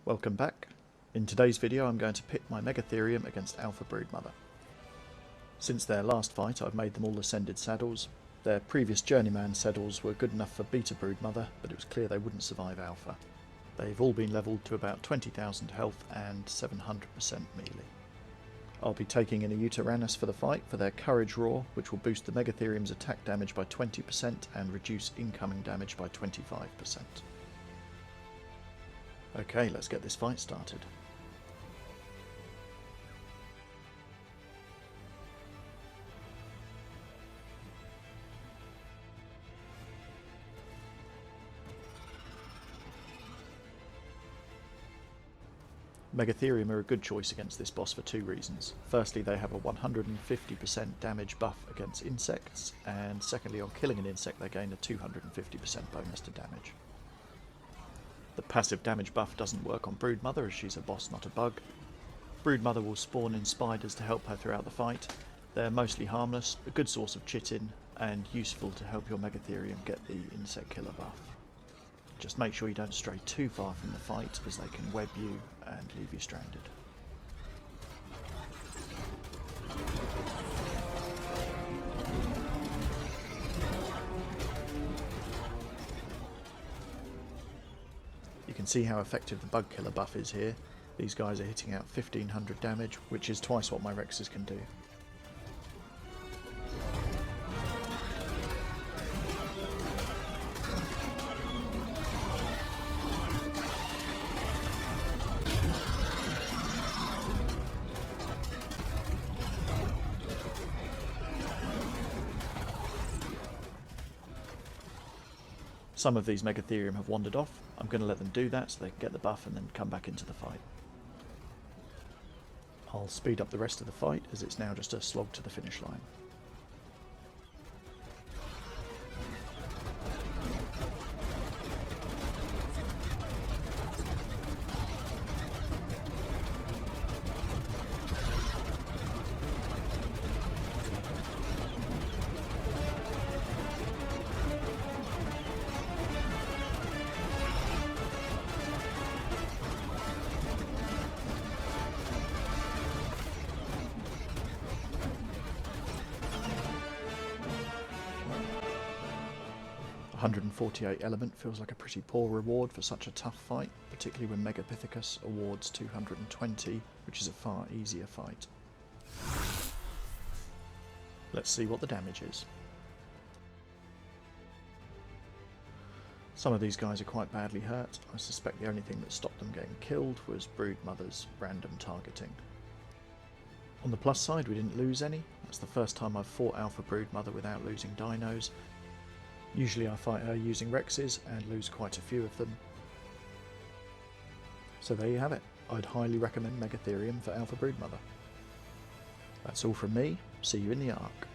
Welcome back. In today's video I'm going to pit my Megatherium against Alpha Broodmother. Since their last fight I've made them all ascended saddles. Their previous journeyman saddles were good enough for Beta Broodmother, but it was clear they wouldn't survive Alpha. They've all been levelled to about 20,000 health and 700% melee. I'll be taking in a Yuty for the fight for their Courage Roar, which will boost the Megatherium's attack damage by 20% and reduce incoming damage by 25%. Okay, let's get this fight started. Megatherium are a good choice against this boss for two reasons. Firstly, they have a 150% damage buff against insects, and secondly, on killing an insect they gain a 250% bonus to damage. The passive damage buff doesn't work on Broodmother as she's a boss, not a bug. Broodmother will spawn in spiders to help her throughout the fight. They're mostly harmless, a good source of chitin, and useful to help your Megatherium get the insect killer buff. Just make sure you don't stray too far from the fight as they can web you and leave you stranded. You can see how effective the bug killer buff is here. These guys are hitting out 1500 damage, which is twice what my Rexes can do. Some of these Megatherium have wandered off. I'm going to let them do that so they can get the buff and then come back into the fight. I'll speed up the rest of the fight as it's now just a slog to the finish line. $148 element feels like a pretty poor reward for such a tough fight, particularly when Megapithecus awards 220, which is a far easier fight. Let's see what the damage is. Some of these guys are quite badly hurt. I suspect the only thing that stopped them getting killed was Broodmother's random targeting. On the plus side, we didn't lose any. That's the first time I've fought Alpha Broodmother without losing dinos. Usually I fight her using Rexes and lose quite a few of them. So there you have it. I'd highly recommend Megatherium for Alpha Broodmother. That's all from me. See you in the Ark.